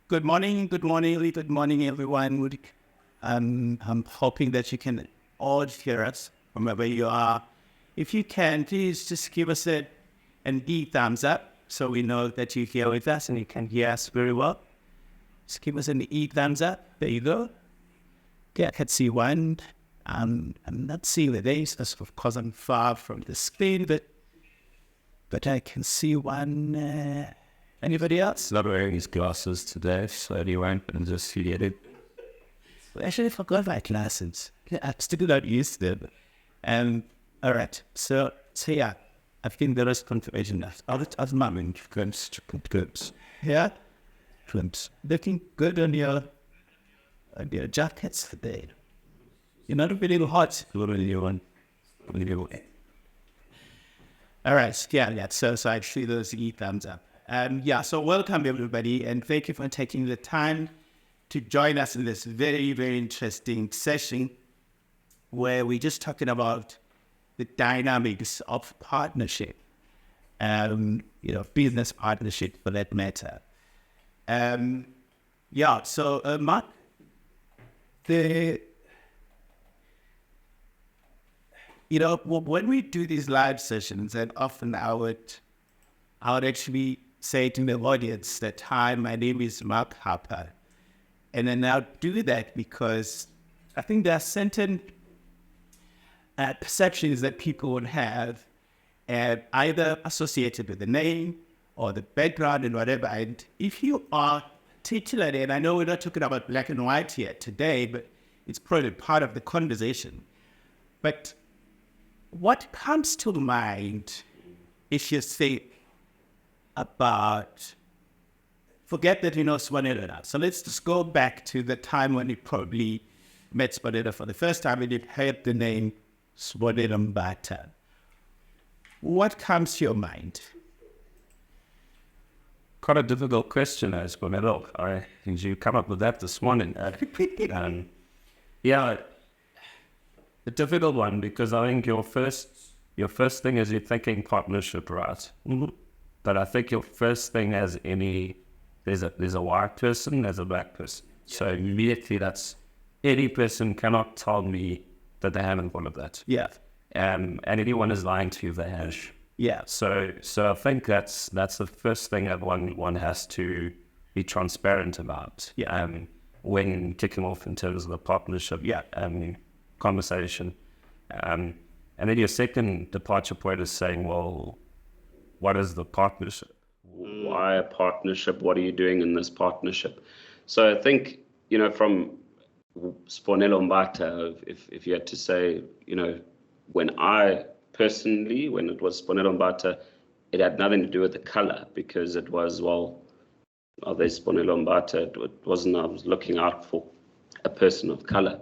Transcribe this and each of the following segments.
Good morning, everyone. I'm hoping that you can all hear us from wherever you are. If you can, please just give us an thumbs up so we know that you're here with us and you can hear us very well. Just give us an thumbs up. There you go. Okay, I can see one. I'm not seeing the names, of course I'm far from the screen, but I can see one. Anybody else? Not wearing his glasses today, so he won't just see it. Actually, I forgot my glasses. I still not used them. All right. So yeah, I think there is confirmation now. I'll mum glimpse. Yeah, glimpse. Looking good on your jackets today. You're not a little hot. A little new one. All right. Yeah. So I see those thumbs up. So welcome everybody, and thank you for taking the time to join us in this very, very interesting session where we're just talking about the dynamics of partnership, business partnership for that matter. Mark, when we do these live sessions, and often I would actually say to the audience that, hi, my name is Mark Harper. And then I'll do that because I think there are certain perceptions that people would have either associated with the name or the background and whatever. And if you are particularly, and I know we're not talking about black and white here today, but it's probably part of the conversation. But what comes to mind if you say about, forget that you know Sibonelo now. So let's just go back to the time when you probably met Sibonelo for the first time and you heard the name Sibonelo Mbatha. What comes to your mind? Quite a difficult question, Sibonelo. I think you come up with that this morning. A difficult one, because I think your first thing is you're thinking partnership, right? Mm-hmm. But I think your first thing as there's a white person, there's a black person. So immediately that's, any person cannot tell me that they haven't one of that. Yeah. And anyone is lying to you, they have. Yeah. So I think that's the first thing that one has to be transparent about. Yeah. When kicking off in terms of the partnership. Yeah. Conversation. And then your second departure point is saying, well, what is the partnership? Why a partnership? What are you doing in this partnership? So I think, from Sibonelo Mbatha, if you had to say, when it was Sibonelo Mbatha, it had nothing to do with the color, because it was, there's Sibonelo Mbatha. It wasn't, I was looking out for a person of color.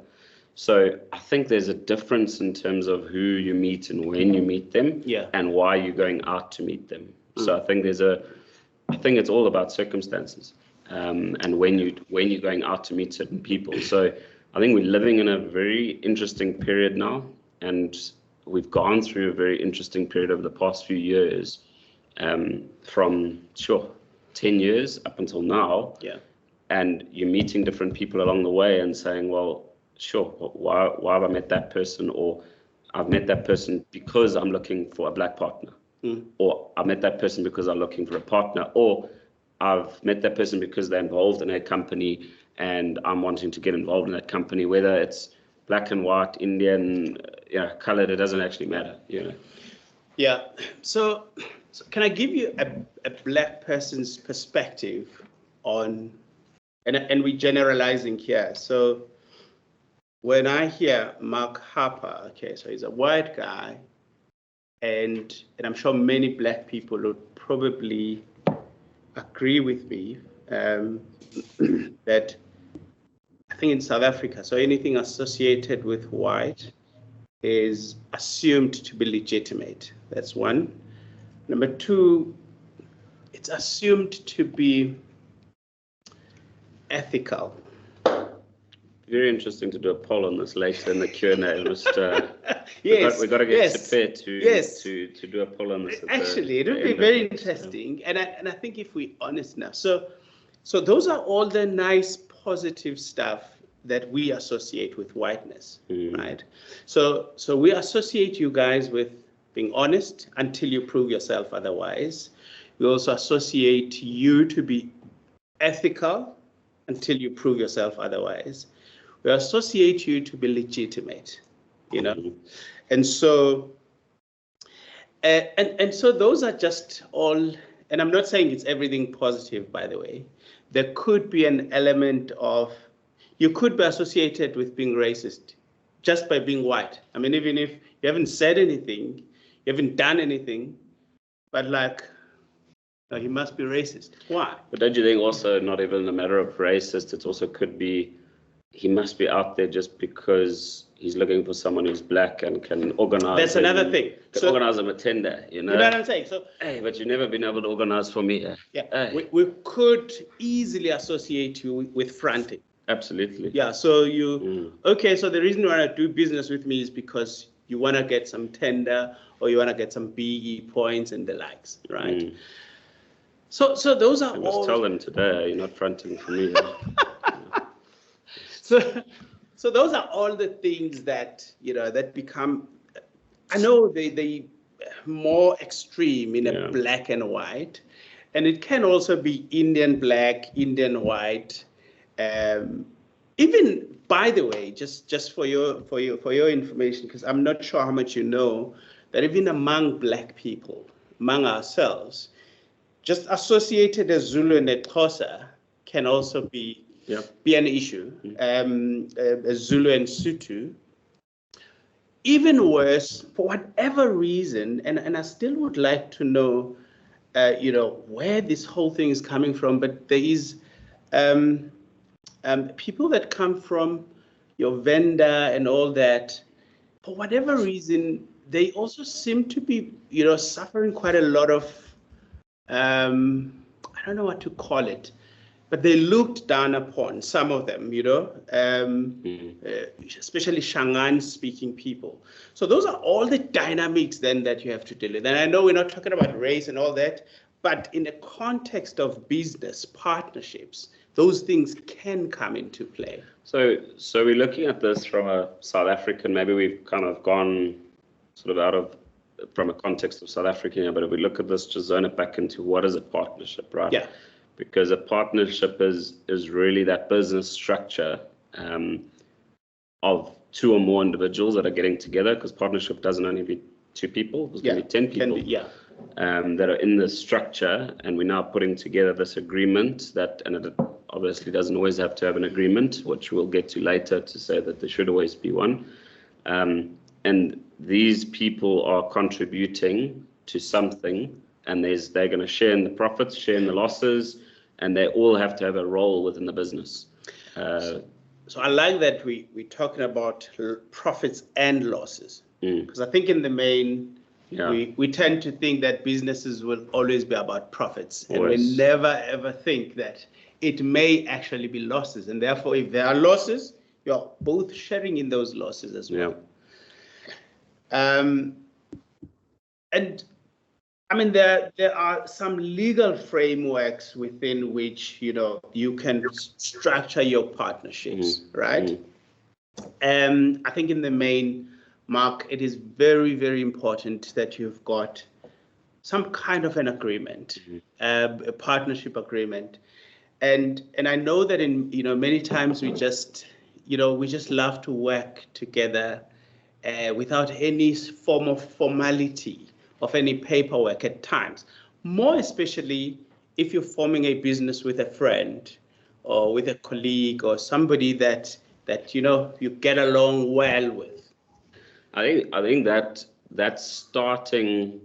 So I think there's a difference in terms of who you meet and when you meet them, and why you're going out to meet them. So I think it's all about circumstances, and when you're going out to meet certain people. So I think we're living in a very interesting period now, and we've gone through a very interesting period over the past few years, from 10 years up until now. Yeah. And you're meeting different people along the way and saying, well, why have I met that person? Or I've met that person because I'm looking for a black partner. Or I met that person because I'm looking for a partner. Or I've met that person because they're involved in a company and I'm wanting to get involved in that company, whether it's black and white, Indian, colored, it doesn't actually matter, Yeah. So can I give you a black person's perspective on, and we're generalizing here. So when I hear Mark Harper, so he's a white guy, and I'm sure many black people would probably agree with me that I think in South Africa, so anything associated with white is assumed to be legitimate. That's one. Number two, it's assumed to be ethical. Very interesting to do a poll on this later in the Q&A. Yes, we got to get prepared to do a poll on this. Actually, it would be very interesting, and I think if we're honest now, so So those are all the nice positive stuff that we associate with whiteness, right? So we associate you guys with being honest until you prove yourself otherwise. We also associate you to be ethical until you prove yourself otherwise. We associate you to be legitimate, you know? And so, and so those are just all, and I'm not saying it's everything positive, by the way. There could be an element of, you could be associated with being racist just by being white. I mean, even if you haven't said anything, you haven't done anything, but like, no, he must be racist. Why? But don't you think also not even a matter of racist, it also could be he must be out there just because he's looking for someone who's black and can organize. That's another thing. So, organize him a tender, you know? You know what I'm saying? So, hey, but you've never been able to organize for me. Yeah, hey. we could easily associate you with fronting. Absolutely. Yeah, so you, okay, so the reason you want to do business with me is because you want to get some tender or you want to get some BE points and the likes, right? So those are I must all. tell them today, you're not fronting for me. So those are all the things that, you know, that become, I know they more extreme in a black and white, and it can also be Indian black, Indian white. Even, by the way, just for your information, because I'm not sure how much you know, that even among black people, among ourselves, just associated as Zulu and Xhosa can also be an issue. Zulu and Sotho. Even worse, for whatever reason, and I still would like to know, you know, where this whole thing is coming from, but there is people that come from your vendor and all that, for whatever reason, they also seem to be, you know, suffering quite a lot of, I don't know what to call it, but they looked down upon, some of them, you know, especially Shangaan speaking people. So those are all the dynamics then that you have to deal with. And I know we're not talking about race and all that, but in the context of business partnerships, those things can come into play. So we're looking at this from a South African, maybe we've kind of gone sort of out of, from a context of South African, but if we look at this, just zone it back into what is a partnership, right? Yeah. Because a partnership is really that business structure of two or more individuals that are getting together, because partnership doesn't only be two people, there's going to be 10 people that are in this structure, and we're now putting together this agreement that, and it obviously doesn't always have to have an agreement, which we'll get to later to say that there should always be one. And these people are contributing to something, and they're going to share in the profits, share in the losses, and they all have to have a role within the business. So I like that we're talking about profits and losses, because I think in the main, we tend to think that businesses will always be about profits, and we never ever think that it may actually be losses, and therefore if there are losses, you're both sharing in those losses as well. And I mean, there are some legal frameworks within which, you know, you can structure your partnerships, right? I think in the main, Mark, it is very, very important that you've got some kind of an agreement, a partnership agreement. And I know that in, you know, many times we just love to work together without any form of formality of any paperwork at times, more especially if you're forming a business with a friend or with a colleague or somebody that you know you get along well with. I think that starting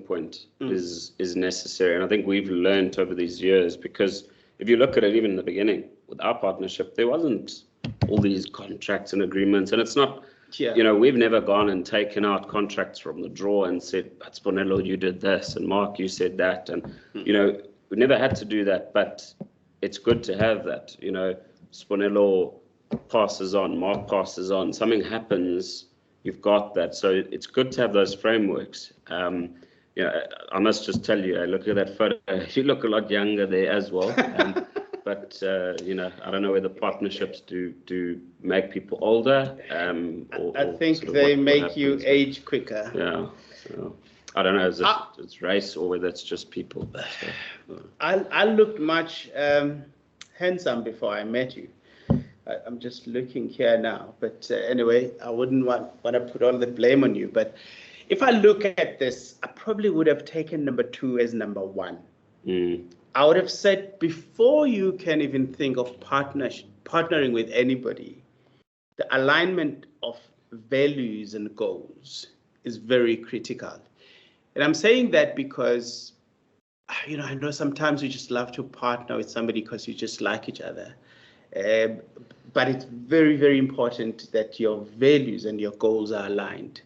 point is necessary, and I think we've learned over these years, because if you look at it, even in the beginning with our partnership, there wasn't all these contracts and agreements, and it's not. You know, we've never gone and taken out contracts from the drawer and said, but Sponello, you did this, and Mark, you said that, and you know, we never had to do that, but it's good to have that. You know, Sponello passes on, Mark passes on, something happens, you've got that. So it's good to have those frameworks. I must just tell you, look at that photo. You look a lot younger there as well. But I don't know whether partnerships do make people older. I think sort of they what make happens, you but- age quicker. Yeah. So, I don't know. Is it's race or whether it's just people? So, I looked much handsome before I met you. I'm just looking here now, but anyway, I wouldn't want to put all the blame on you. But if I look at this, I probably would have taken number 2 as number 1. I would have said before you can even think of partnering with anybody, the alignment of values and goals is very critical. And I'm saying that because, I know sometimes you just love to partner with somebody because you just like each other. But it's very, very important that your values and your goals are aligned.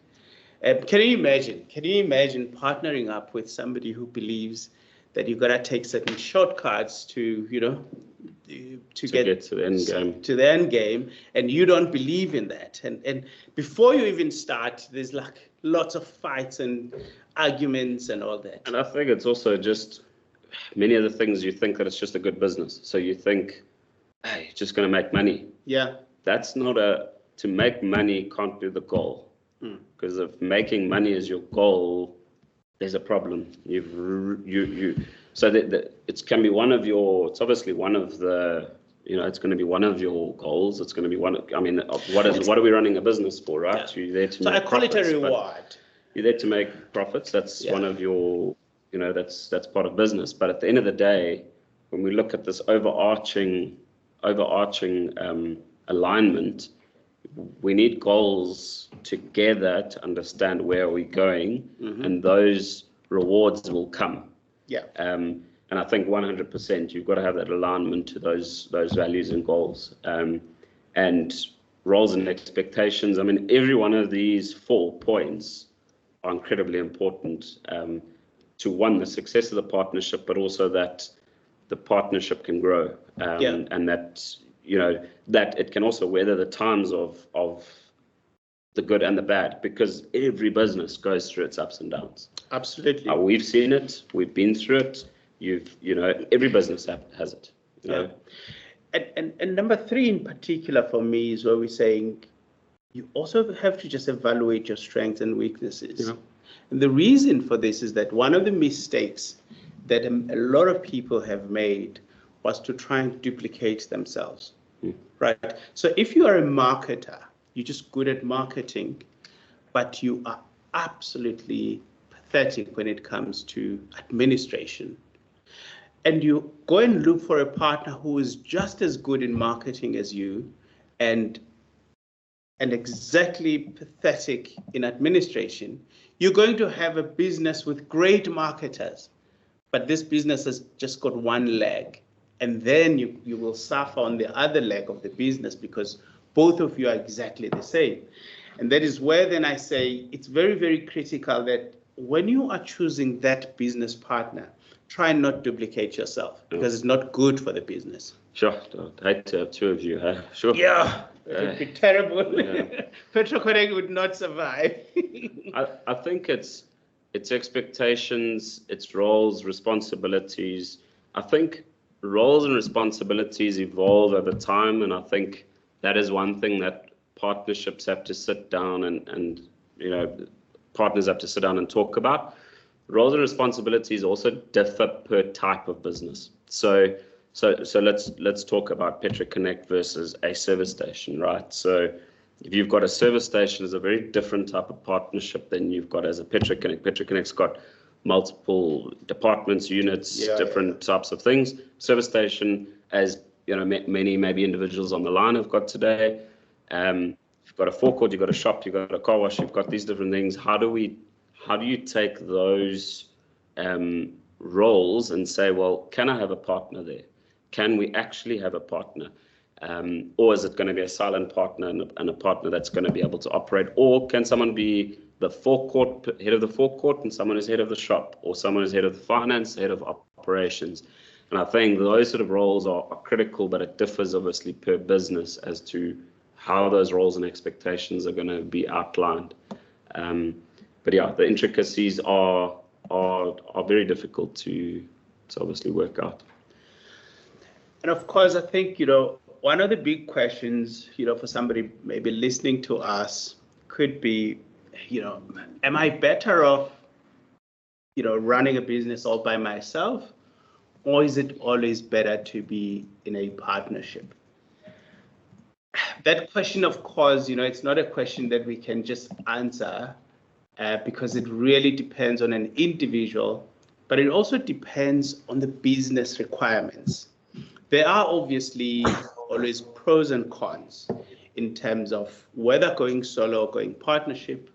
Can you imagine partnering up with somebody who believes that you've got to take certain shortcuts to get to the end game. To the end game, and you don't believe in that. And before you even start, there's like lots of fights and arguments and all that. And I think it's also just many of the things you think that it's just a good business. So you think, hey, you're just going to make money. Yeah. That's not to make money can't be the goal. Because if making money is your goal, there's a problem. So that it can be one of your. It's obviously one of the. It's going to be one of your goals. It's going to be one. What are we running a business for, right? Yeah. You're there to. So make I call it a profits, reward. You're there to make profits. That's one of your. That's part of business. But at the end of the day, when we look at this overarching alignment, we need goals together to understand where we're going, and those rewards will come. Yeah. And I think 100% you've got to have that alignment to those values and goals, and roles and expectations. Every one of these 4 points are incredibly important to the success of the partnership, but also that the partnership can grow, and that that it can also weather the times of the good and the bad, because every business goes through its ups and downs. Absolutely. We've seen it. We've been through it. Every business has it. And number 3 in particular for me is where we're saying you also have to just evaluate your strengths and weaknesses. And the reason for this is that one of the mistakes that a lot of people have made was to try and duplicate themselves. Right. So if you are a marketer, you're just good at marketing, but you are absolutely pathetic when it comes to administration, and you go and look for a partner who is just as good in marketing as you and exactly pathetic in administration, you're going to have a business with great marketers, but this business has just got one leg. And then you will suffer on the other leg of the business because both of you are exactly the same. And that is where then I say it's very, very critical that when you are choosing that business partner, try and not duplicate yourself, because it's not good for the business. Sure. I'd hate to have 2 of you. Sure. Yeah, it would be terrible. Yeah. Petro-Connect would not survive. I think it's expectations, it's roles, responsibilities. I think roles and responsibilities evolve over time, and I think that is one thing that partnerships have to sit down and partners have to sit down and talk about. Roles and responsibilities also differ per type of business. So let's talk about Petro-Connect versus a service station, right? So if you've got a service station, is a very different type of partnership than you've got as a Petro-Connect. Petro-Connect's got multiple departments, units, different types of things. Service station, as many maybe individuals on the line have got today. You've got a forecourt, you've got a shop, you've got a car wash, you've got these different things. How do you take those roles and say, well, can I have a partner there? Can we actually have a partner? Or is it going to be a silent partner and a partner that's going to be able to operate? Or can someone be the forecourt, head of the forecourt, and someone is head of the shop, or someone is head of the finance, head of operations? And I think those sort of roles are critical, but it differs obviously per business as to how those roles and expectations are going to be outlined. But yeah, the intricacies are are very difficult to obviously work out. And of course, I think, one of the big questions, for somebody maybe listening to us could be, am I better off, running a business all by myself, or is it always better to be in a partnership? That question, of course, it's not a question that we can just answer because it really depends on an individual, but it also depends on the business requirements. There are obviously always pros and cons in terms of whether going solo or going partnership.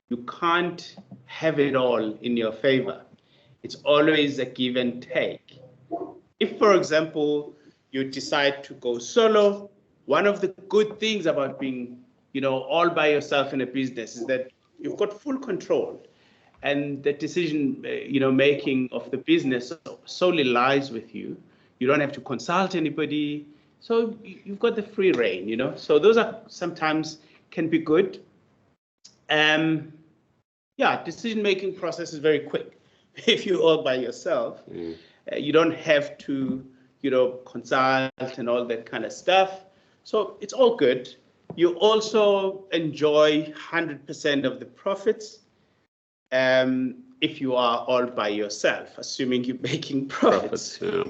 You can't have it all in your favor. It's always a give and take. If, for example, you decide to go solo, one of the good things about being, all by yourself in a business is that you've got full control, and the decision, making of the business solely lies with you. You don't have to consult anybody, so you've got the free reign, So those are sometimes can be good. Decision-making process is very quick. If you're all by yourself, you don't have to, consult and all that kind of stuff. So it's all good. You also enjoy 100% of the profits if you are all by yourself, assuming you're making profits. Yeah.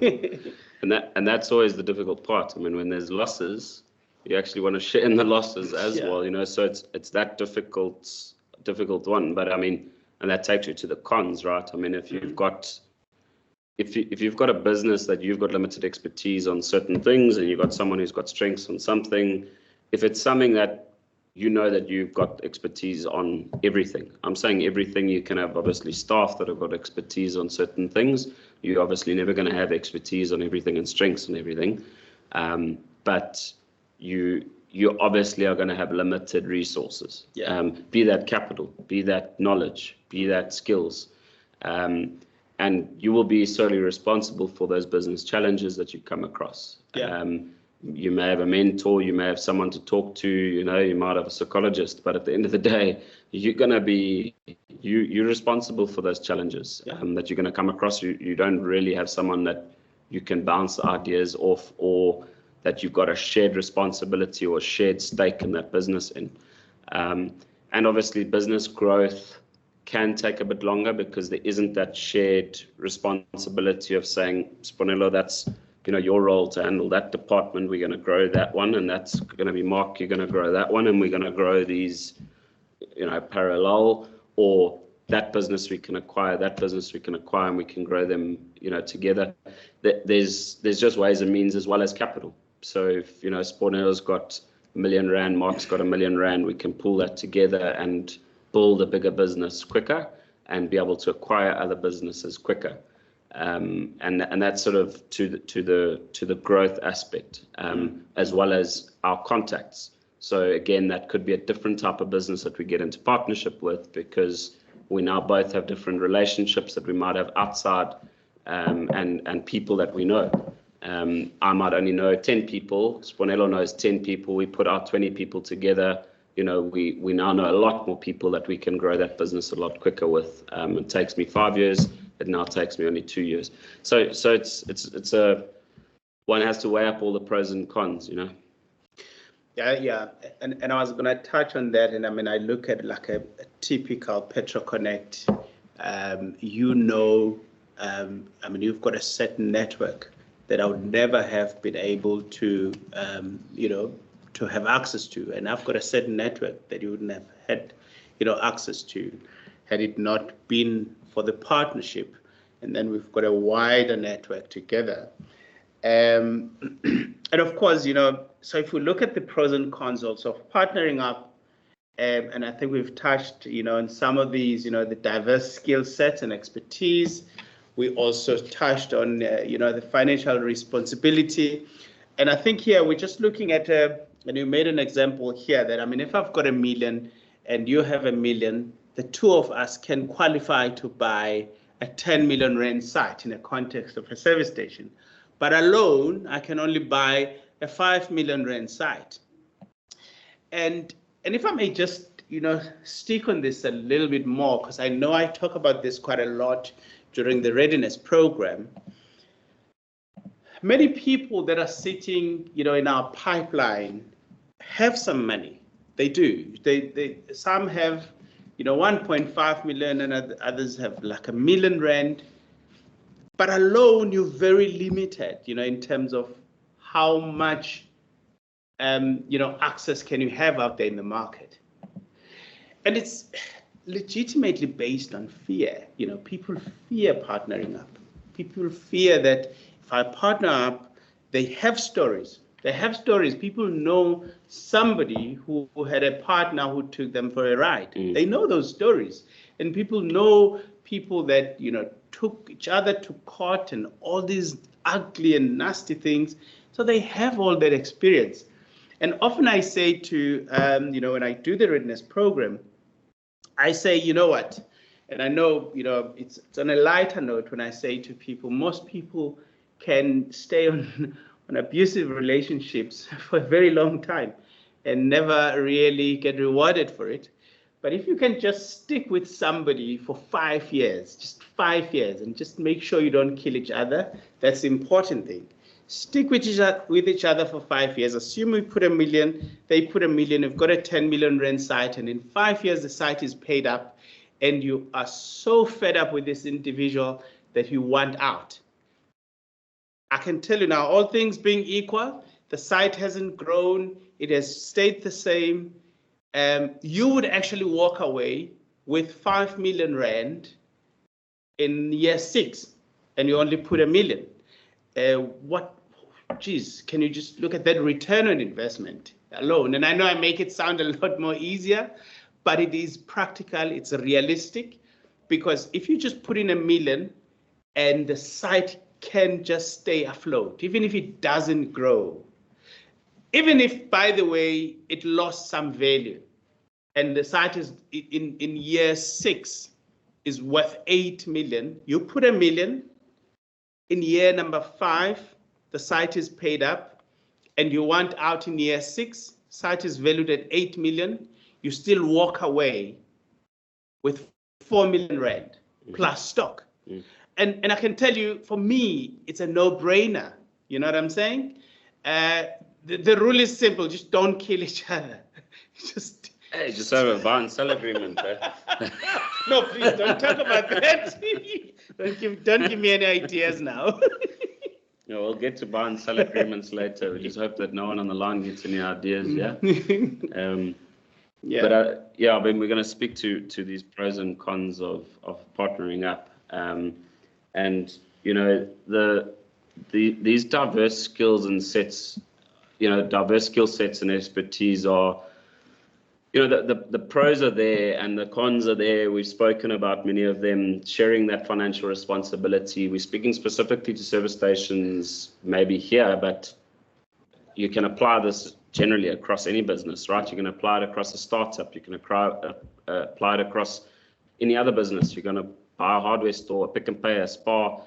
and that's always the difficult part. I mean, when there's losses, you actually want to share in the losses as well, So it's that difficult one. But I mean, and that takes you to the cons, right? I mean, if you've got a business that you've got limited expertise on certain things, and you've got someone who's got strengths on something, if it's something that that you've got expertise on everything. I'm saying everything. You can have obviously staff that have got expertise on certain things. You're obviously never going to have expertise on everything and strengths on everything. But you obviously are going to have limited resources. Be that capital, be that knowledge, be that skills. And you will be solely responsible for those business challenges that you come across. You may have a mentor, you may have someone to talk to, you might have a psychologist, but at the end of the day, you're going to be, you're responsible for those challenges that you're going to come across. You don't really have someone that you can bounce ideas off, or that you've got a shared responsibility or a shared stake in that business in. And obviously business growth can take a bit longer because there isn't that shared responsibility of saying, Sponelo, that's your role to handle that department. We're going to grow that one, and that's going to be Mark. You're going to grow that one, and we're going to grow these, parallel. Or that business we can acquire, and we can grow them, together. There's just ways and means as well as capital. So if Sponelo's got R1 million, Mark's got R1 million, we can pull that together and build a bigger business quicker and be able to acquire other businesses quicker. And that's sort of to the growth aspect, as well as our contacts. So again, that could be a different type of business that we get into partnership with, because we now both have different relationships that we might have outside, and people that we know. I might only know 10 people. Sponelo knows 10 people. We put our 20 people together. We now know a lot more people that we can grow that business a lot quicker with. It takes me 5 years. It now takes me only 2 years. So it's one has to weigh up all the pros and cons, Yeah. And I was going to touch on that. And I mean, I look at like a typical PetroConnect, you've got a certain network that I would never have been able to, to have access to. And I've got a certain network that you wouldn't have had, access to, had it not been for the partnership. And then we've got a wider network together. And of course, so if we look at the pros and cons also of partnering up, and I think we've touched, on some of these, the diverse skill sets and expertise. We also touched on, the financial responsibility. And I think here we're just looking at, and you made an example here that, if I've got R1 million and you have R1 million, the two of us can qualify to buy a 10 million rand site in the context of a service station. But alone, I can only buy a 5 million rand site. And if I may just stick on this a little bit more, because I know I talk about this quite a lot during the readiness program. Many people that are sitting, in our pipeline have some money. They do. Some have, 1.5 million, and others have like R1 million. But alone, you're very limited, in terms of how much, access can you have out there in the market. And it's legitimately based on fear. People fear partnering up. People fear that if I partner up, they have stories. People know somebody who had a partner who took them for a ride. They know those stories. And people know people that, took each other to court and all these ugly and nasty things. So they have all that experience. And often I say to, when I do the readiness program, I say, you know what? And I know, it's on a lighter note when I say to people, most people can stay on abusive relationships for a very long time and never really get rewarded for it. But if you can just stick with somebody for 5 years, just 5 years, and just make sure you don't kill each other, that's the important thing. Stick with each other for 5 years. Assume we put R1 million, they put R1 million, you've got a 10 million rand site, and in 5 years the site is paid up, and you are so fed up with this individual that you want out. I can tell you now, all things being equal, the site hasn't grown, it has stayed the same. You would actually walk away with 5 million rand in year 6, and you only put R1 million. Can you just look at that return on investment alone? And I know I make it sound a lot more easier, but it is practical, it's realistic, because if you just put in R1 million and the site can just stay afloat, even if it doesn't grow, even if, by the way, it lost some value, and the site is in year 6 is worth 8 million, you put R1 million, in year number 5, the site is paid up, and you want out in year 6, site is valued at 8 million, you still walk away with 4 million rand plus stock. And I can tell you, for me, it's a no-brainer. You know what I'm saying? The rule is simple: just don't kill each other. Just have a buy and sell agreement. No, please don't talk about that. Don't give me any ideas now. No, we'll get to buy and sell agreements later. We just hope that no one on the line gets any ideas. Yeah. Yeah. But I mean, we're going to speak to these pros and cons of partnering up. And these diverse skills and sets, diverse skill sets and expertise are, the pros are there and the cons are there. We've spoken about many of them, sharing that financial responsibility. We're speaking specifically to service stations maybe here, but you can apply this generally across any business, right? You can apply it across a startup. You can apply it across any other business. You're going to buy a hardware store, a Pick n Pay, a Spar.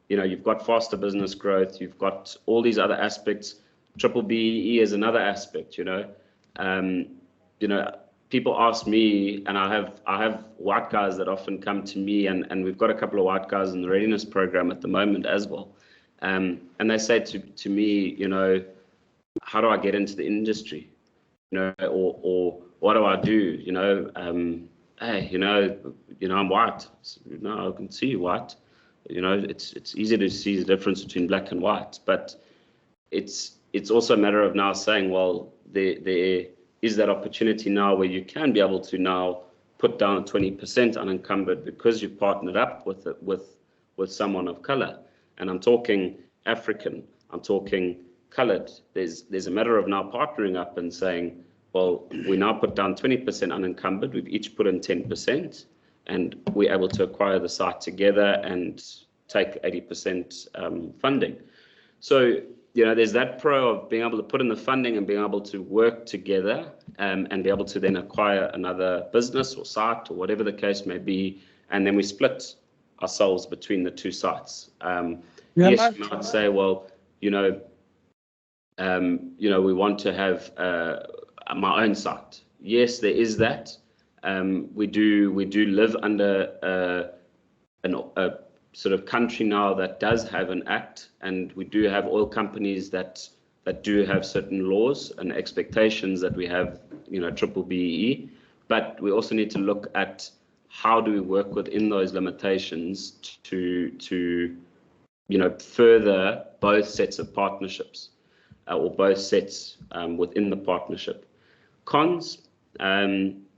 You've got faster business growth. You've got all these other aspects. Triple BEE is another aspect. People ask me, and I have white guys that often come to me, and we've got a couple of white guys in the readiness program at the moment as well. And they say to me, how do I get into the industry? Or what do I do? Hey, I'm white. I can see you white. It's easy to see the difference between black and white, but it's also a matter of now saying, well, there is that opportunity now where you can be able to now put down 20% unencumbered because you've partnered up with someone of color. And I'm talking African, I'm talking colored. There's a matter of now partnering up and saying, well, we now put down 20% unencumbered. We've each put in 10%, and we're able to acquire the site together and take 80% funding. So, there's that pro of being able to put in the funding and being able to work together and be able to then acquire another business or site or whatever the case may be. And then we split ourselves between the two sites. Yes, you might say, well, we want to have my own site. yes, there is that. We do live under a sort of country now that does have an act, and we do have oil companies that do have certain laws and expectations that we have, triple BEE. But we also need to look at how do we work within those limitations to further both sets of partnerships, or both sets within the partnership. Cons,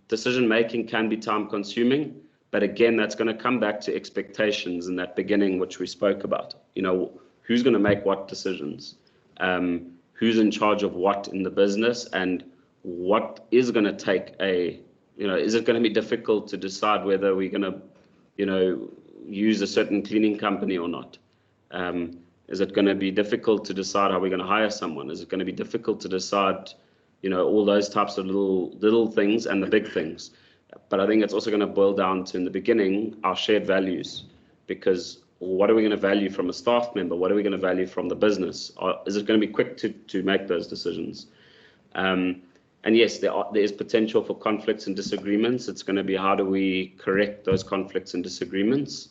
decision making can be time consuming, but again, that's going to come back to expectations in that beginning, which we spoke about. Who's going to make what decisions, who's in charge of what in the business, and what is going to take is it going to be difficult to decide whether we're going to, use a certain cleaning company or not? Is it going to be difficult to decide how we're going to hire someone? Is it going to be difficult to decide, all those types of little things and the big things? But I think it's also going to boil down to, in the beginning, our shared values, because what are we going to value from a staff member? What are we going to value from the business? Is it going to be quick to make those decisions? And yes, there is potential for conflicts and disagreements. It's going to be how do we correct those conflicts and disagreements?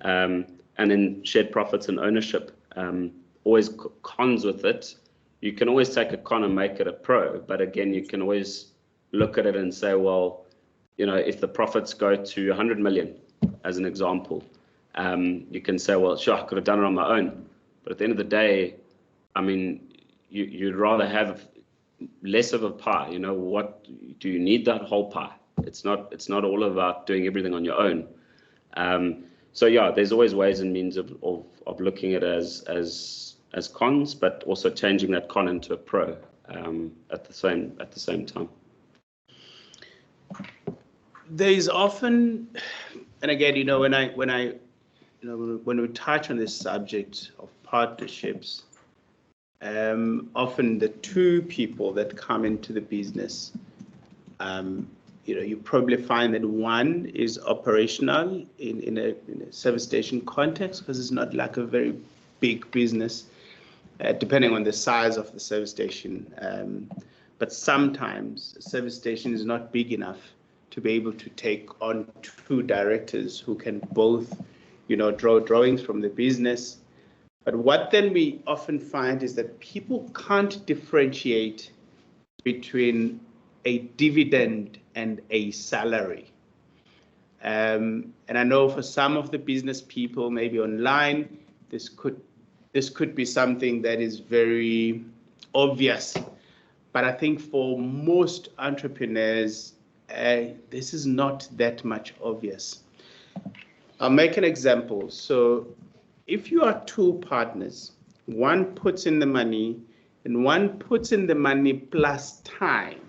And then shared profits and ownership. Always cons with it. You can always take a con and make it a pro, but again, you can always look at it and say, well, if the profits go to 100 million, as an example, you can say, well, sure, I could have done it on my own. But at the end of the day, I mean, you'd rather have less of a pie. What do you need that whole pie? It's not all about doing everything on your own. So yeah, there's always ways and means of looking at it as cons, but also changing that con into a pro at the same time. There is often, and again, when we touch on this subject of partnerships, often the two people that come into the business, you probably find that one is operational in a service station context, because it's not like a very big business, depending on the size of the service station. But sometimes a service station is not big enough to be able to take on two directors who can both, draw drawings from the business. But what then we often find is that people can't differentiate between a dividend and a salary. And I know for some of the business people, maybe online, this could be something that is very obvious. But I think for most entrepreneurs, this is not that much obvious. I'll make an example. So if you are two partners, one puts in the money and one puts in the money plus time,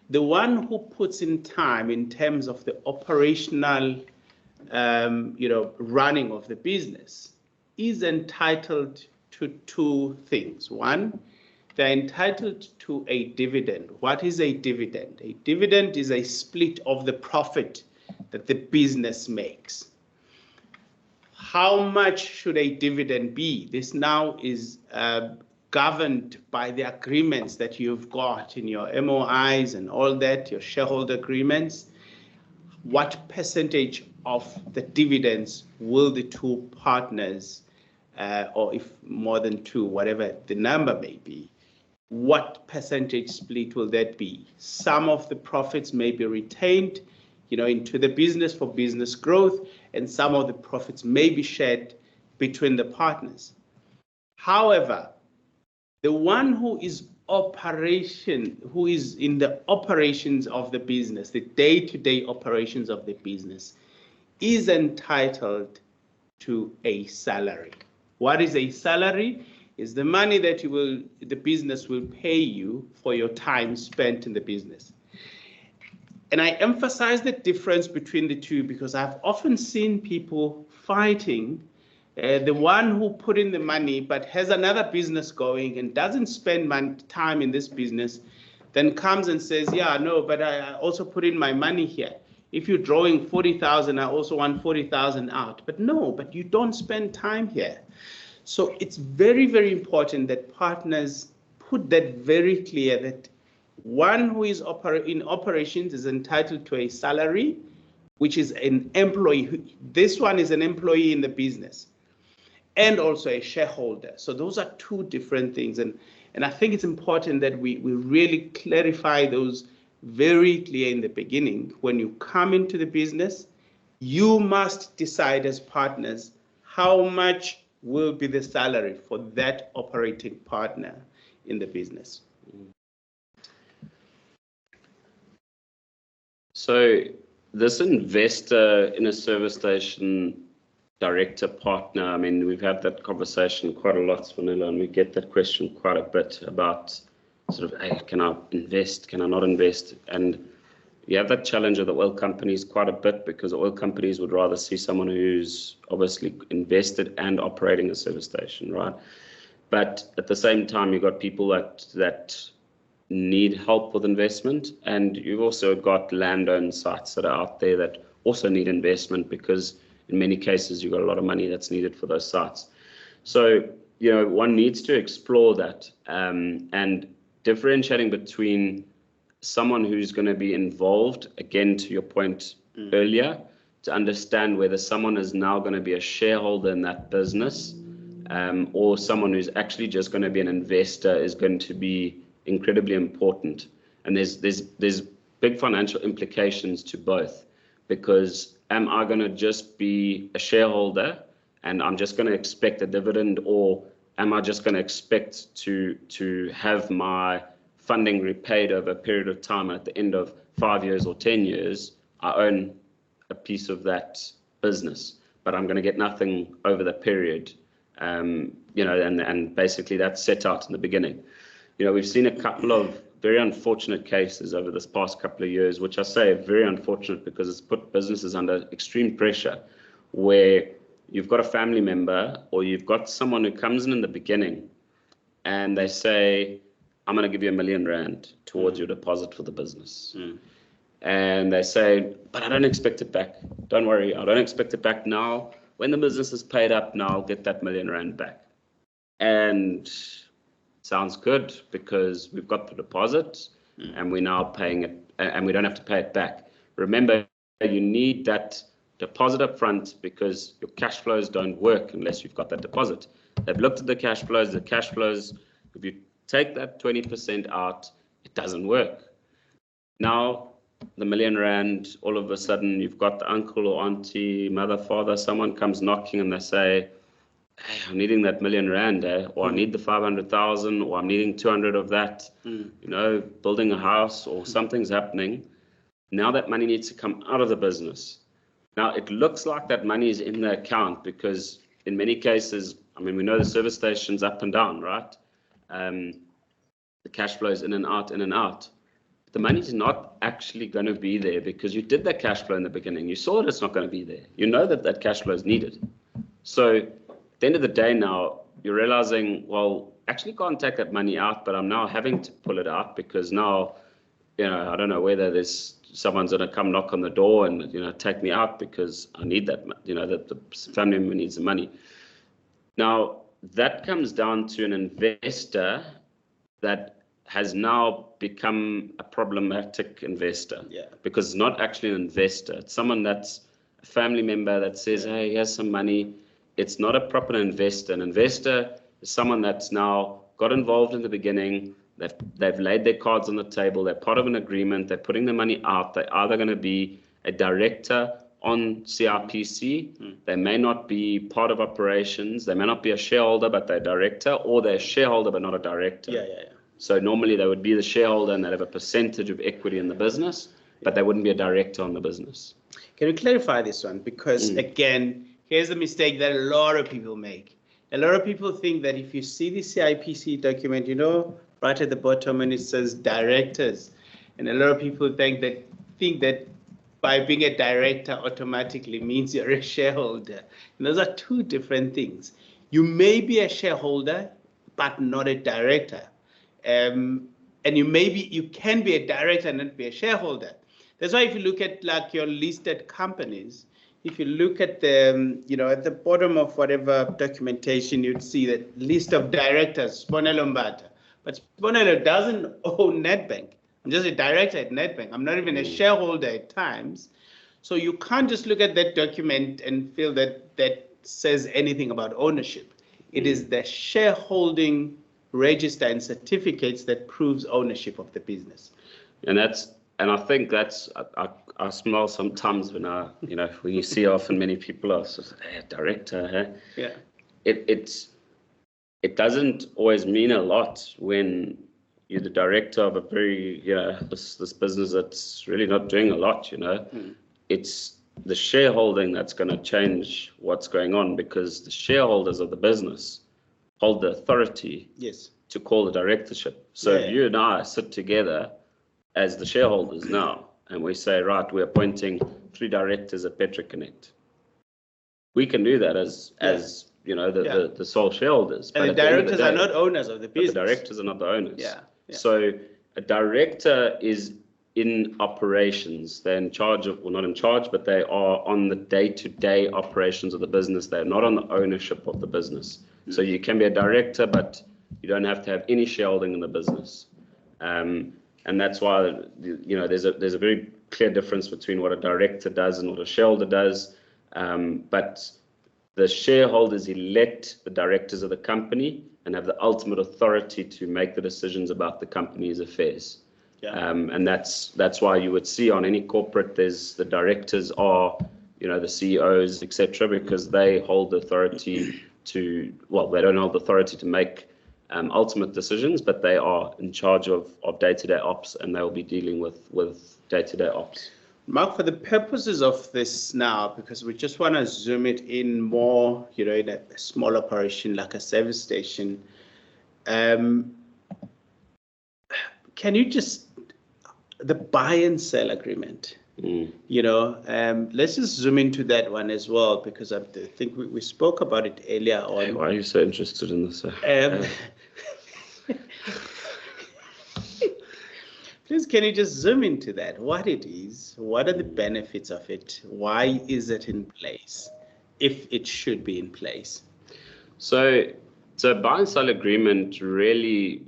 the one who puts in time in terms of the operational running of the business is entitled to two things. One, they're entitled to a dividend. What is a dividend? A dividend is a split of the profit that the business makes. How much should a dividend be? This now is governed by the agreements that you've got in your MOIs and all that, your shareholder agreements. What percentage of the dividends will the two partners, or if more than two, whatever the number may be, what percentage split will that be? Some of the profits may be retained, into the business for business growth, and some of the profits may be shared between the partners. However, the one who is in the operations of the business, the day-to-day operations of the business, is entitled to a salary. What is a salary? Is the money that the business will pay you for your time spent in the business. And I emphasize the difference between the two because I've often seen people fighting. The one who put in the money but has another business going and doesn't spend time in this business, then comes and says, yeah, no, but I also put in my money here. If you're drawing 40,000, I also want 40,000 out. But no, but you don't spend time here. So it's very, very important that partners put that very clear, that one who is in operations is entitled to a salary, which is an employee. This one is an employee in the business and also a shareholder. So those are two different things. And I think it's important that we really clarify those very clear in the beginning. When you come into the business, you must decide as partners how much will be the salary for that operating partner in the business. So this investor in a service station director partner, I mean, we've had that conversation quite a lot, Spanelo, and we get that question quite a bit about sort of, hey, can I invest? Can I not invest? And you have that challenge of the oil companies quite a bit, because the oil companies would rather see someone who's obviously invested and operating a service station, right? But at the same time, you've got people that need help with investment, and you've also got land-owned sites that are out there that also need investment, because in many cases you've got a lot of money that's needed for those sites. So, you know, one needs to explore that, and differentiating between someone who's going to be involved, again, to your point earlier, to understand whether someone is now going to be a shareholder in that business, or someone who's actually just going to be an investor, is going to be incredibly important. And there's big financial implications to both, because am I going to just be a shareholder and I'm just going to expect a dividend, or am I just going to expect to have my funding repaid over a period of time, and at the end of 5 years or 10 years, I own a piece of that business, but I'm going to get nothing over the period, you know, and basically that's set out in the beginning. You know, we've seen a couple of very unfortunate cases over this past couple of years, which I say are very unfortunate because it's put businesses under extreme pressure, where you've got a family member or you've got someone who comes in the beginning and they say, I'm going to give you R1 million towards your deposit for the business. And they say, but I don't expect it back. Don't worry, I don't expect it back now. When the business is paid up, now I'll get that R1 million back. And sounds good, because we've got the deposit and we're now paying it, and we don't have to pay it back. Remember, you need that deposit up front, because your cash flows don't work unless you've got that deposit. They've looked at the cash flows, if you take that 20% out, it doesn't work. Now, the R1 million, all of a sudden, you've got the uncle or auntie, mother, father, someone comes knocking and they say, hey, I'm needing that R1 million, or I need the 500,000, or I'm needing 200 of that, you know, building a house, or something's happening. Now that money needs to come out of the business. Now, it looks like that money is in the account, because in many cases, I mean, we know the service station's up and down, right? The cash flow is in and out, in and out. The money's not actually going to be there, because you did that cash flow in the beginning. You saw that it's not going to be there. You know that that cash flow is needed. So at the end of the day now, you're realizing, well, actually can't take that money out, but I'm now having to pull it out, because now, you know, I don't know whether there's someone's going to come knock on the door and, you know, take me out because I need that, you know, that the family member needs the money. Now, that comes down to an investor that has now become a problematic investor, because it's not actually an investor. It's someone that's a family member that says, hey, here's some money. It's not a proper investor. An investor is someone that's now got involved in the beginning. They've laid their cards on the table. They're part of an agreement. They're putting the money out. They're either going to be a director on CIPC. They may not be part of operations. They may not be a shareholder, but they're a director, or they're a shareholder but not a director. So normally they would be the shareholder and they'd have a percentage of equity in the business, but they wouldn't be a director on the business. Can you clarify this one? Because again, here's a mistake that a lot of people make. A lot of people think that if you see the CIPC document, you know, right at the bottom, and it says directors, and a lot of people think that by being a director automatically means you're a shareholder. And those are two different things. You may be a shareholder, but not a director. And you can be a director and not be a shareholder. That's why if you look at like your listed companies, if you look at the, you know, at the bottom of whatever documentation, you'd see that list of directors, Spanelo Mbata. But Spanelo doesn't own Nedbank. I'm just a director at Nedbank. I'm not even a shareholder at times. So you can't just look at that document and feel that that says anything about ownership. It is the shareholding register and certificates that proves ownership of the business. And I think that's, I smile sometimes when when you see often many people are sort of, hey, director, hey? Yeah. It doesn't always mean a lot when you're the director of a very, this business that's really not doing a lot, It's the shareholding that's going to change what's going on, because the shareholders of the business hold the authority to call the directorship. So you and I sit together as the shareholders now, and we say, right, we're appointing 3 directors at Petroconnect. We can do that as the sole shareholders. And the directors are not owners of the business. The directors are not the owners. Yeah. So a director is in operations. They're in charge of, well, not in charge, but they are on the day-to-day operations of the business. They're not on the ownership of the business. So you can be a director, but you don't have to have any shareholding in the business. And that's why, there's a very clear difference between what a director does and what a shareholder does. But the shareholders elect the directors of the company and have the ultimate authority to make the decisions about the company's affairs. And that's why you would see on any corporate, there's the directors are, the CEOs, etc., because they hold the authority to, well, they don't hold the authority to make ultimate decisions, but they are in charge of day-to-day ops, and they'll be dealing with day-to-day ops. Mark, for the purposes of this now, because we just want to zoom it in more, in a small operation like a service station, can you just, the buy and sell agreement, let's just zoom into that one as well, because I think we spoke about it earlier on. Hey, why are you so interested in this? Please, can you just zoom into that? What it is, what are the benefits of it? Why is it in place, if it should be in place? So buy and sell agreement really,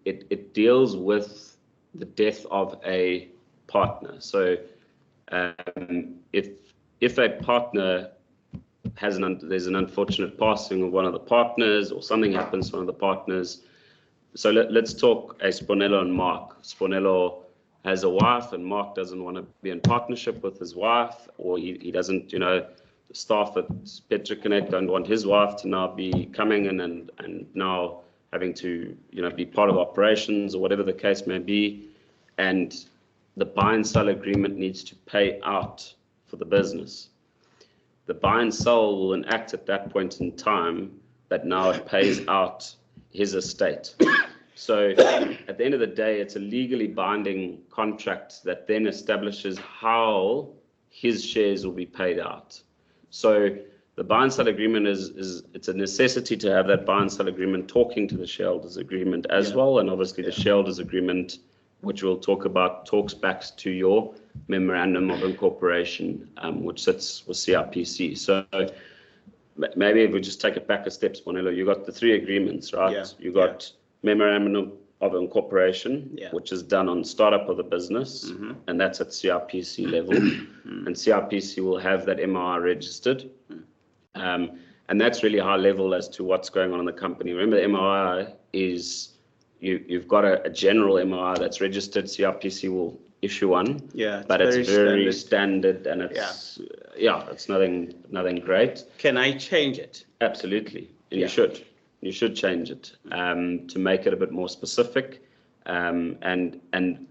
it deals with the death of a partner. So if a partner there's an unfortunate passing of one of the partners, or something happens to one of the partners. So let's talk a Sponello and Mark. Sponello has a wife, and Mark doesn't want to be in partnership with his wife, or he doesn't, the staff at Petroconnect don't want his wife to now be coming in and now having to, be part of operations, or whatever the case may be. And the buy and sell agreement needs to pay out for the business. The buy and sell will enact at that point in time that now it pays out his estate. So at the end of the day, it's a legally binding contract that then establishes how his shares will be paid out. So the buy and sell agreement it's a necessity to have that buy and sell agreement talking to the shareholders agreement as well. And obviously the shareholders agreement, which we'll talk about, talks back to your memorandum of incorporation, which sits with CIPC. So maybe if we just take it back a step, Sponello, you got the 3 agreements, right? Yeah. You got memorandum of incorporation, which is done on startup of the business, and that's at CIPC level. And CIPC will have that MOI registered. And that's really high level as to what's going on in the company. Remember, the MOI is, you've got a general MOI that's registered. CIPC will issue one, but it's very standard, and it's it's nothing great. Can I change it? Absolutely, and you should change it to make it a bit more specific. And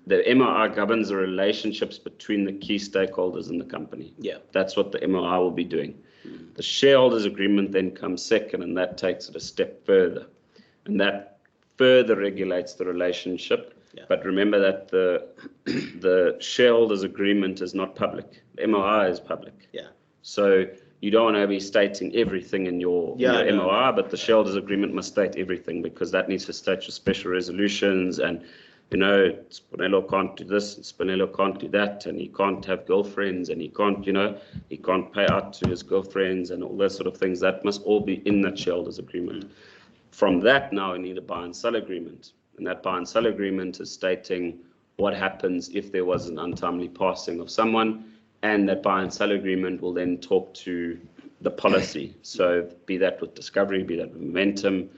the MOI governs the relationships between the key stakeholders in the company. That's what the MOI will be doing. The shareholders agreement then comes second, and that takes it a step further, and that further regulates the relationship. But remember that the shareholders agreement is not public. The MOI is public. So you don't want to be stating everything in your MOI, but the shareholders agreement must state everything, because that needs to state your special resolutions, and Sponello can't do this, and Sponello can't do that, and he can't have girlfriends, and he can't pay out to his girlfriends, and all those sort of things. That must all be in that shareholders agreement. From that, now we need a buy and sell agreement. And that buy and sell agreement is stating what happens if there was an untimely passing of someone, and that buy and sell agreement will then talk to the policy. So be that with Discovery, be that with Momentum,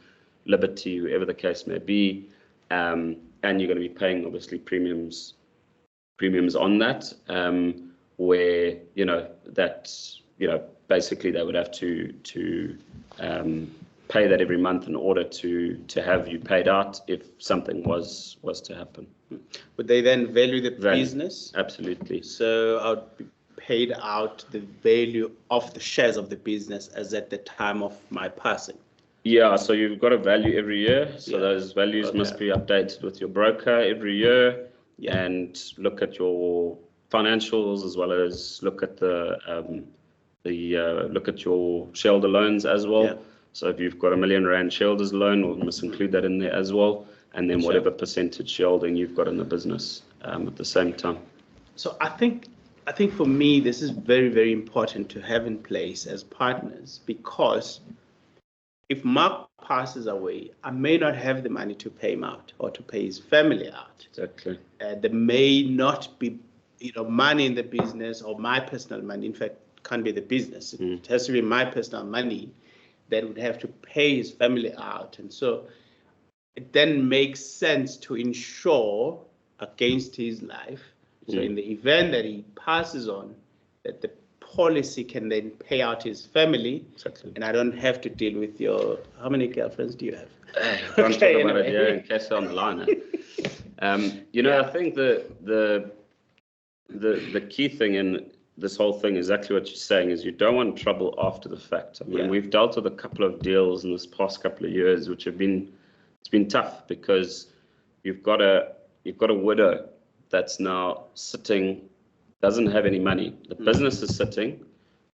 Liberty, whoever the case may be, and you're going to be paying obviously premiums on that, where basically they would have to pay that every month in order to have you paid out if something was to happen. Would they then value the business? Absolutely. So I would be paid out the value of the shares of the business as at the time of my passing. Yeah, so you've got a value every year. So those values must be updated with your broker every year, and look at your financials as well as look at look at your shareholder loans as well. Yeah. So if you've got R1 million shareholders loan, we must include that in there as well, and then whatever percentage shareholding you've got in the business at the same time. So I think for me this is very, very important to have in place as partners, because if Mark passes away, I may not have the money to pay him out or to pay his family out. Exactly. There may not be, money in the business or my personal money. In fact, it can't be the business. It has to be my personal money that would have to pay his family out. And so it then makes sense to insure against his life. So in the event that he passes on, that the policy can then pay out his family, and I don't have to deal with your. How many girlfriends do you have? Don't talk about it here in case on the line. I think the key thing in this whole thing, exactly what you're saying, is you don't want trouble after the fact. I mean, we've dealt with a couple of deals in this past couple of years, which it's been tough, because you've got a widow that's now sitting, doesn't have any money. The business is sitting.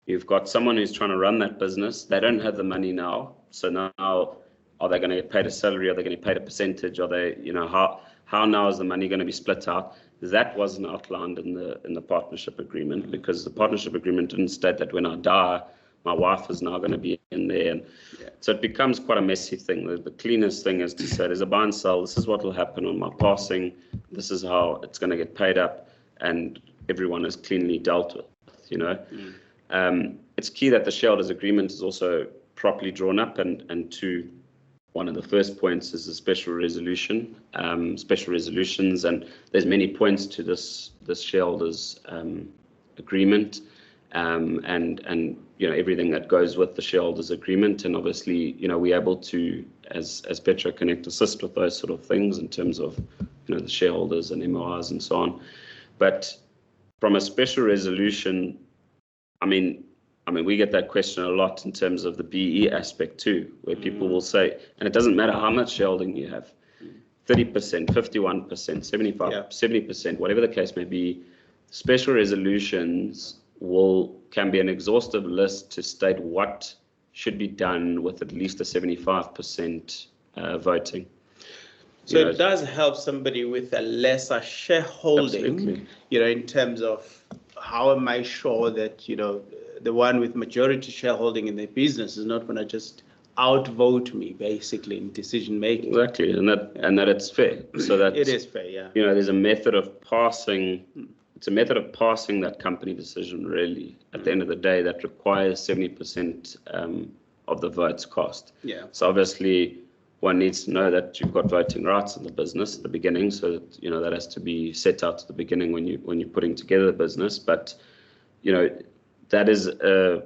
You've got someone who's trying to run that business. They don't have the money now. So now, are they going to get paid a salary? Are they going to get paid a percentage? Are they, how now is the money going to be split out? That wasn't outlined in the partnership agreement, because the partnership agreement didn't state that when I die, my wife is now going to be in there. And so it becomes quite a messy thing. The cleanest thing is to say there's a buy and sell. This is what will happen on my passing. This is how it's going to get paid up, and everyone is cleanly dealt with. It's key that the shareholders agreement is also properly drawn up, and to one of the first points is a special resolution, special resolutions, and there's many points to this shareholders agreement, and everything that goes with the shareholders agreement. And obviously, we're able to, as Petro Connect, assist with those sort of things in terms of the shareholders and MORs and so on. But from a special resolution, I mean, we get that question a lot in terms of the BE aspect too, where people will say, and it doesn't matter how much shareholding you have, 30%, 51%, 75%, 70%, whatever the case may be, special resolutions can be an exhaustive list to state what should be done with at least a 75% voting. So it does help somebody with a lesser shareholding, absolutely. In terms of how am I sure that, the one with majority shareholding in the business is not going to just outvote me basically in decision making. Exactly, and that it's fair. So that it is fair, yeah. There's a method of passing. It's a method of passing that company decision, really, at the end of the day, that requires 70% of the votes cast. Yeah. So obviously, one needs to know that you've got voting rights in the business at the beginning. So that, that has to be set out at the beginning when you're putting together the business. But that is a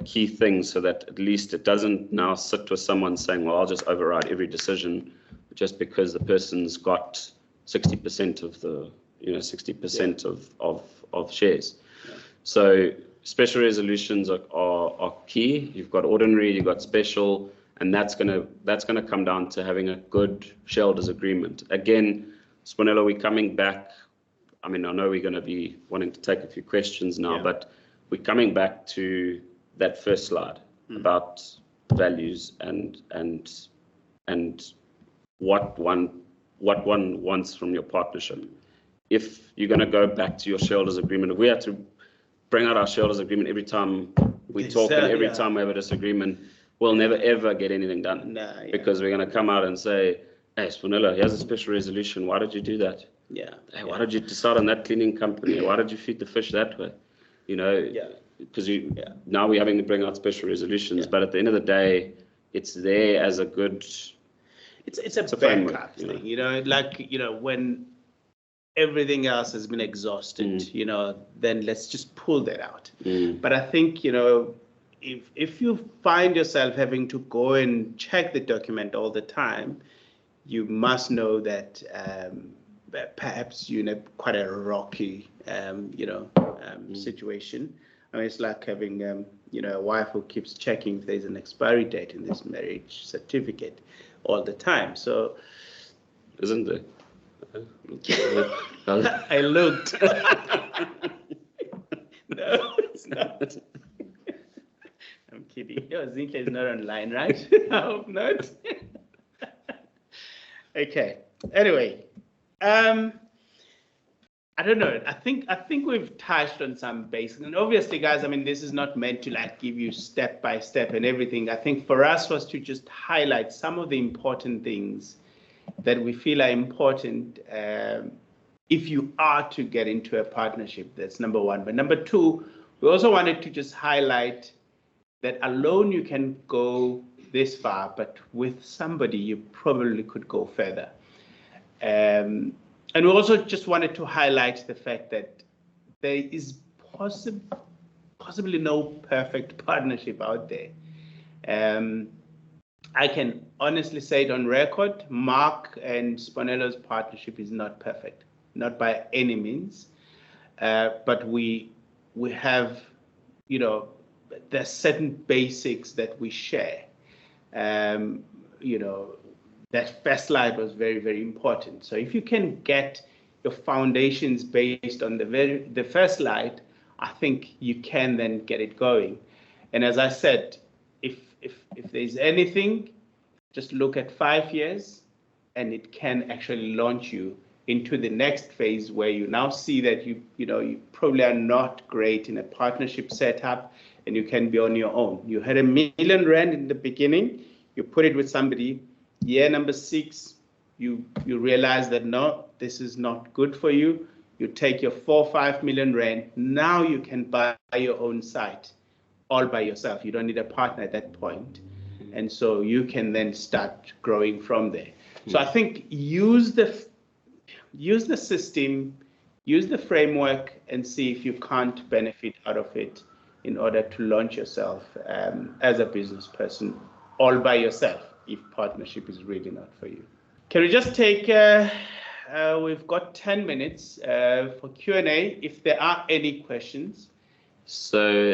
key thing, so that at least it doesn't now sit with someone saying, well, I'll just override every decision just because the person's got 60% of the 60% of shares. Yeah. So special resolutions are key. You've got ordinary, you've got special, and that's gonna come down to having a good shareholders agreement. Again, Sponelo, we're coming back. I mean, I know we're going to be wanting to take a few questions now, but we're coming back to that first slide about values and what one wants from your partnership. If you're going to go back to your shareholders agreement, if we have to bring out our shareholders agreement every time we talk and every time we have a disagreement, we'll never ever get anything done. Because we're going to come out and say, hey, Sponelo, here's a special resolution. Why did you do that? Yeah. Hey, why did you decide on that cleaning company? Why did you feed the fish that way? You know, Yeah. because now we're having to bring out special resolutions, but at the end of the day, it's there as a good. It's a framework, backup you know. thing, like, when everything else has been exhausted, then let's just pull that out. But I think, if you find yourself having to go and check the document all the time, you must know that perhaps you're in quite a rocky, situation. I mean, it's like having, a wife who keeps checking if there's an expiry date in this marriage certificate all the time. So, Isn't there? I looked. No, it's not. I'm kidding. Yo, Zinhle is not online, right? I hope not. Okay. Anyway, I don't know. I think we've touched on some basics, and obviously, guys, I mean, this is not meant to like give you step by step and everything. I think for us was to just highlight some of the important things that we feel are important if you are to get into a partnership. That's number one. But number two, we also wanted to just highlight that alone you can go this far, but with somebody you probably could go further. And we also just wanted to highlight the fact that there is possibly no perfect partnership out there. I can honestly say it on record, Mark and Sponelo's partnership is not perfect, not by any means. But we have, there's certain basics that we share. That first slide was very, very important. So if you can get your foundations based on the first slide, I think you can then get it going. And as I said, if there's anything, just look at 5 years, and it can actually launch you into the next phase where you now see that you probably are not great in a partnership setup, and you can be on your own. You had R1 million in the beginning, you put it with somebody. Year number 6, you realize that no, this is not good for you. You take your 4 or 5 million rand. Now you can buy your own site all by yourself. You don't need a partner at that point. And so you can then start growing from there. So I think use the system, use the framework, and see if you can't benefit out of it in order to launch yourself as a business person all by yourself, if partnership is really not for you. Can we just take, we've got 10 minutes for Q&A, if there are any questions. So,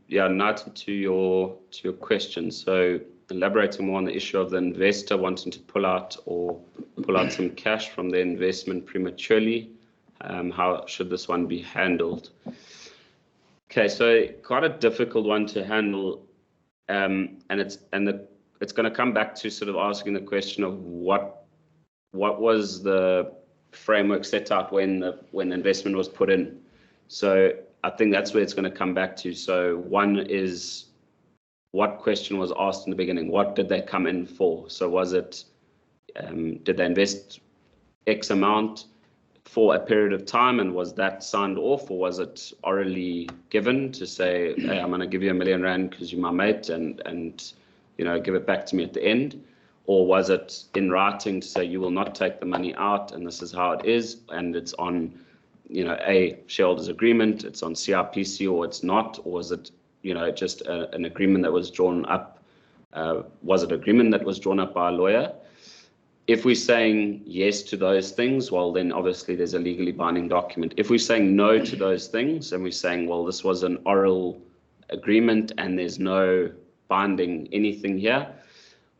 Nathan, to your question. So, elaborating more on the issue of the investor wanting to pull out some cash from their investment prematurely, how should this one be handled? Okay, so quite a difficult one to handle, and it's going to come back to sort of asking the question of what was the framework set out when the investment was put in. So I think that's where it's going to come back to. So one is, what question was asked in the beginning? What did they come in for? So was it, did they invest X amount for a period of time, and was that signed off, or was it orally given to say, hey, I'm going to give you R1 million because you're my mate, and give it back to me at the end? Or was it in writing to say you will not take the money out, and this is how it is, and it's on a shareholders agreement, it's on CRPC, or it's not? Or was it just an agreement that was drawn up? Was it an agreement that was drawn up by a lawyer? If we're saying yes to those things, well, then obviously there's a legally binding document. If we're saying no to those things, and we're saying, well, this was an oral agreement and there's no binding anything here,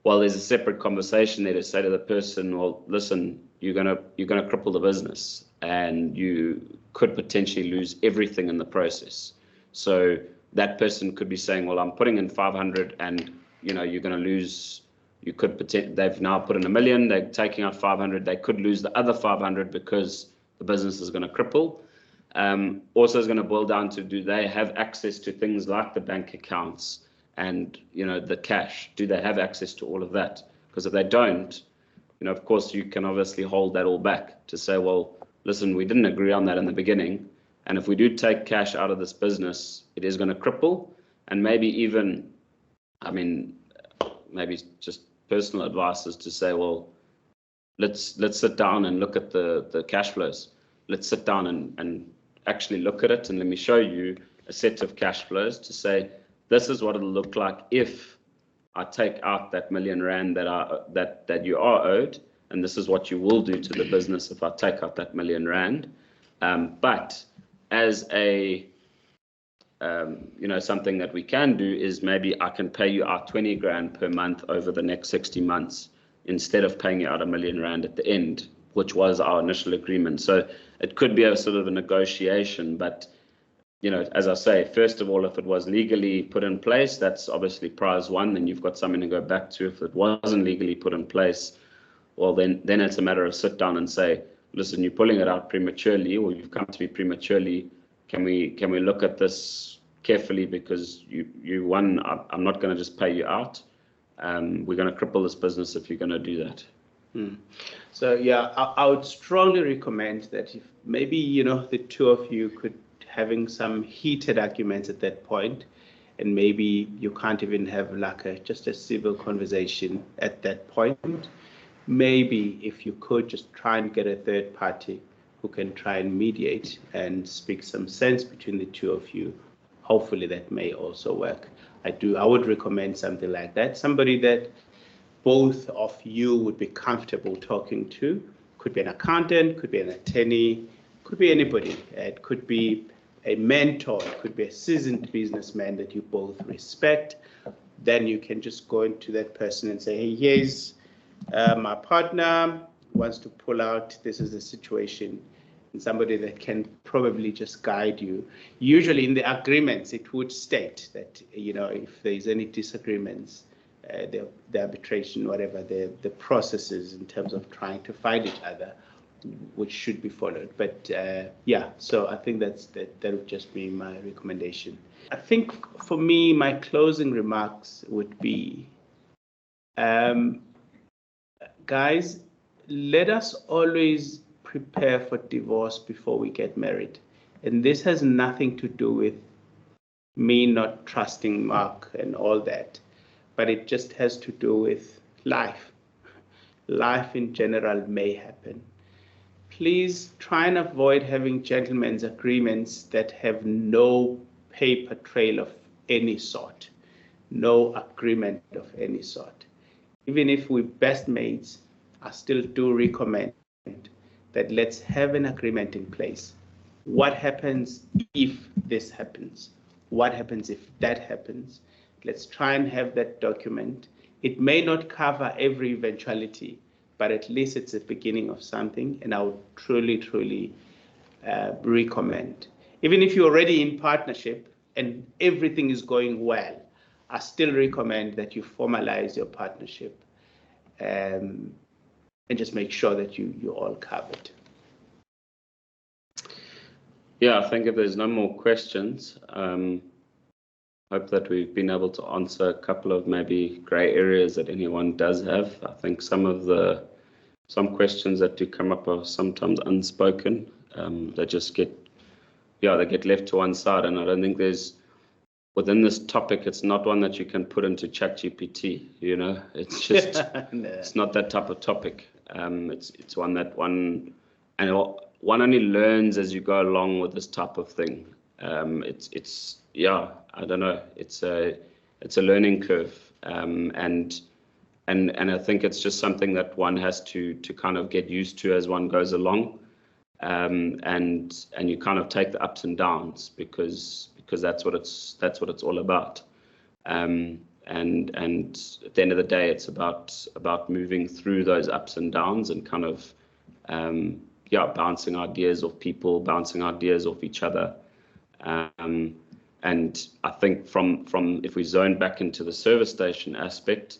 well, there's a separate conversation there to say to the person, well, listen, you're gonna cripple the business, and you could potentially lose everything in the process. So that person could be saying, well, I'm putting in 500, and you're going to lose. They've now put in R1 million, they're taking out 500, they could lose the other 500 because the business is going to cripple. Also, is going to boil down to, do they have access to things like the bank accounts and the cash? Do they have access to all of that? Because if they don't, of course, you can obviously hold that all back to say, well, listen, we didn't agree on that in the beginning. And if we do take cash out of this business, it is going to cripple. And maybe even, I mean, maybe just personal advice is to say, well, let's sit down and look at the cash flows. Let's sit down and actually look at it, and let me show you a set of cash flows to say, this is what it'll look like if I take out that R1 million that you are owed, and this is what you will do to the business if I take out that R1 million. But as a something that we can do is maybe I can pay you out 20 grand per month over the next 60 months instead of paying you out R1 million at the end, which was our initial agreement. So it could be a sort of a negotiation, but as I say, first of all, if it was legally put in place, that's obviously prize one, then you've got something to go back to. If it wasn't legally put in place, well, then it's a matter of sit down and say, listen, you're pulling it out prematurely, or you've come to me prematurely. Can we look at this carefully, because you won. I'm not going to just pay you out. We're going to cripple this business if you're going to do that. So yeah, I would strongly recommend that if maybe the two of you could having some heated arguments at that point, and maybe you can't even have like just a civil conversation at that point. Maybe if you could just try and get a third party who can try and mediate and speak some sense between the two of you, hopefully that may also work. I would recommend something like that. Somebody that both of you would be comfortable talking to. Could be an accountant, could be an attorney, could be anybody. It could be a mentor, it could be a seasoned businessman that you both respect. Then you can just go into that person and say, hey, here's my partner wants to pull out, this is the situation. And somebody that can probably just guide you. Usually in the agreements, it would state that, if there's any disagreements, the arbitration, whatever, the processes in terms of trying to find each other, which should be followed. But yeah, so I think that would just be my recommendation. I think for me, my closing remarks would be, guys, let us always prepare for divorce before we get married. And this has nothing to do with me not trusting Mark and all that, but it just has to do with life. Life in general may happen. Please try and avoid having gentlemen's agreements that have no paper trail of any sort, no agreement of any sort. Even if we're best mates, I still do recommend that let's have an agreement in place. What happens if this happens? What happens if that happens? Let's try and have that document. It may not cover every eventuality, but at least it's the beginning of something, and I would truly, truly recommend. Even if you're already in partnership and everything is going well, I still recommend that you formalize your partnership and just make sure that you're all covered. Yeah, I think if there's no more questions, hope that we've been able to answer a couple of maybe grey areas that anyone does have. I think some questions that do come up are sometimes unspoken. They just get left to one side, and I don't think within this topic, it's not one that you can put into ChatGPT. It's just no. It's not that type of topic. It's one that one only learns as you go along with this type of thing. I don't know. It's a learning curve, and I think it's just something that one has to kind of get used to as one goes along, and you kind of take the ups and downs because that's what it's all about. And at the end of the day, it's about moving through those ups and downs and kind of bouncing ideas off people, bouncing ideas off each other. And I think from if we zone back into the service station aspect,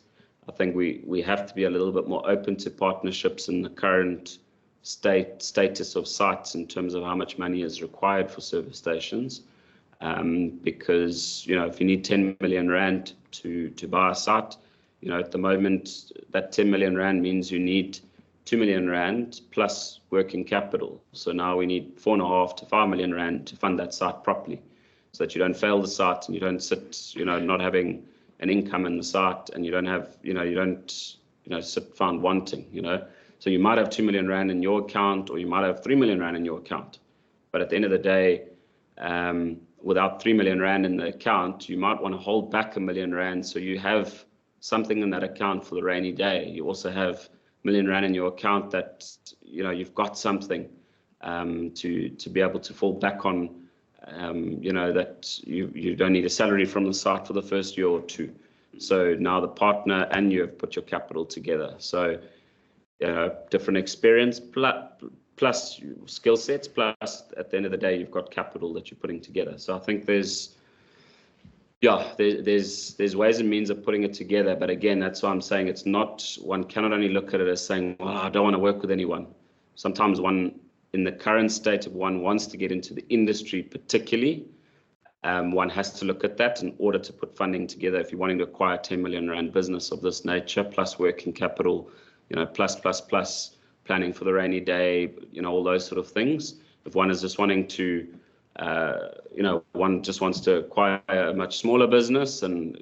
I think we have to be a little bit more open to partnerships in the current status of sites in terms of how much money is required for service stations. Because if you need 10 million rand to buy a site, at the moment that 10 million rand means you need 2 million rand plus working capital. So now we need 4.5 to 5 million rand to fund that site properly, so that you don't fail the site and you don't sit, not having an income in the site, and you don't have, you don't sit found wanting, So you might have 2 million rand in your account, or you might have 3 million rand in your account. But at the end of the day, without 3 million rand in the account, you might want to hold back 1 million rand, so you have something in that account for the rainy day. You also have 1 million rand in your account that you've got something to be able to fall back on. That you don't need a salary from the site for the first year or two. So now the partner and you have put your capital together. So different experience plus skill sets, plus at the end of the day you've got capital that you're putting together. So I think there's ways and means of putting it together. But again, that's why I'm saying one cannot only look at it as saying, well, I don't want to work with anyone. Sometimes one, in the current state of one wants to get into the industry particularly, one has to look at that in order to put funding together. If you're wanting to acquire 10 million rand business of this nature, plus working capital, plus planning for the rainy day, all those sort of things. If one is just wanting to, one just wants to acquire a much smaller business and,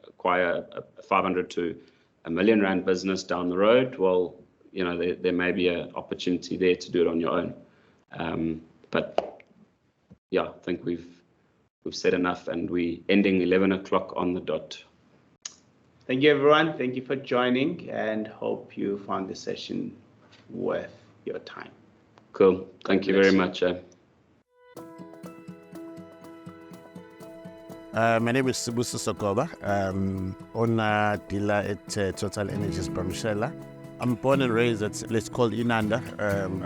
acquire a 500 to 1 million rand business down the road, well, there may be an opportunity there to do it on your own. But yeah, I think we've said enough, and we ending 11 o'clock on the dot. Thank you, everyone. Thank you for joining, and hope you found the session worth your time. Cool. Thank you very much. My name is Sibusiso Sokoba, owner dealer at Total Energies Bamshela. I'm born and raised at a place called Inanda,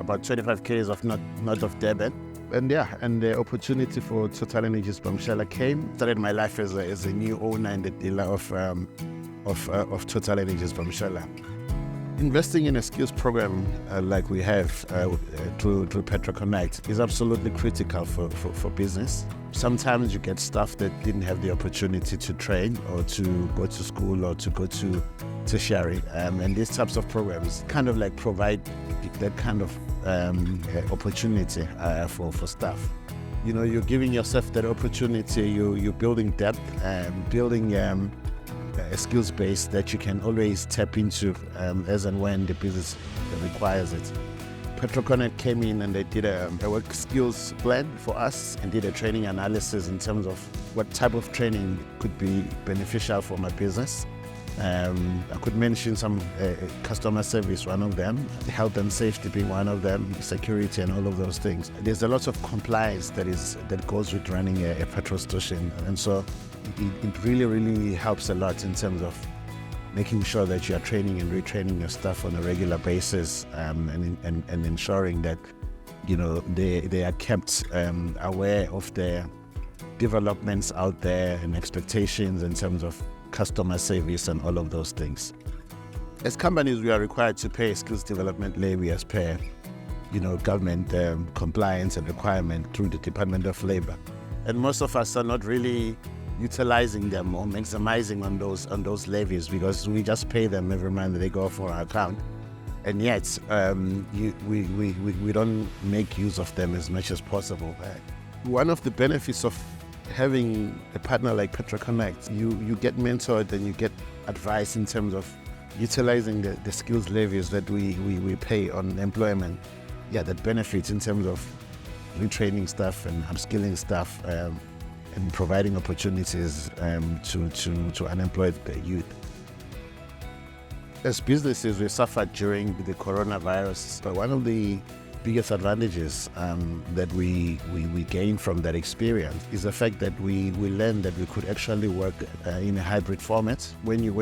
about 25 km of north of Durban. And the opportunity for Total Energies Bamshela came. Started my life as a new owner and the dealer of Total Energies Bamshela. Investing in a skills program like we have through PetroConnect is absolutely critical for business. Sometimes you get staff that didn't have the opportunity to train or to go to school or to go to tertiary, and these types of programs kind of like provide that kind of opportunity for staff. You're giving yourself that opportunity. You're building depth, building a skills base that you can always tap into as and when the business requires it. PetroConnect came in and they did a work skills plan for us and did a training analysis in terms of what type of training could be beneficial for my business. I could mention some customer service, one of them, health and safety being one of them, security and all of those things. There's a lot of compliance that goes with running a petrol station, and so it really helps a lot in terms of making sure that you are training and retraining your staff on a regular basis, and ensuring that they are kept aware of their developments out there and expectations in terms of customer service and all of those things. As companies, we are required to pay skills development levy as per government compliance and requirement through the Department of Labor, and most of us are not really utilizing them or maximizing on those levies, because we just pay them every month. They go for our account, and yet we don't make use of them as much as possible. One of the benefits of having a partner like PetroConnect, you get mentored and you get advice in terms of utilizing the skills levies that we pay on employment. That benefits in terms of retraining staff and upskilling staff, and providing opportunities to unemployed youth. As businesses, we suffered during the coronavirus, but one of the biggest advantages that we gained from that experience is the fact that we learned that we could actually work in a hybrid format. When you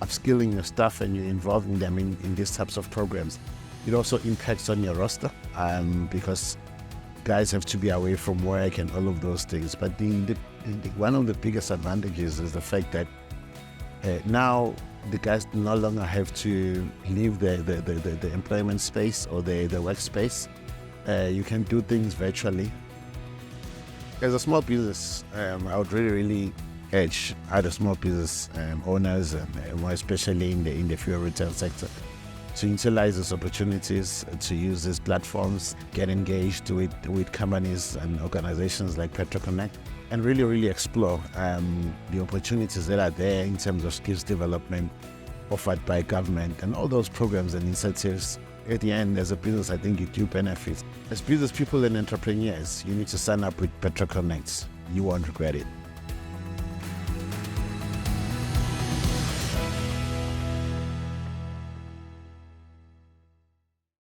upskilling your staff and you're involving them in these types of programs, it also impacts on your roster, because guys have to be away from work and all of those things. But one of the biggest advantages is the fact that now the guys no longer have to leave the employment space or the workspace. You can do things virtually. As a small business, I would really urge other small business owners, and more especially in the fuel retail sector, to utilize these opportunities, to use these platforms, get engaged with companies and organizations like PetroConnect, and really explore the opportunities that are there in terms of skills development offered by government and all those programs and incentives. At the end, as a business, I think you do benefit. As business people and entrepreneurs, you need to sign up with PetroConnect. You won't regret it.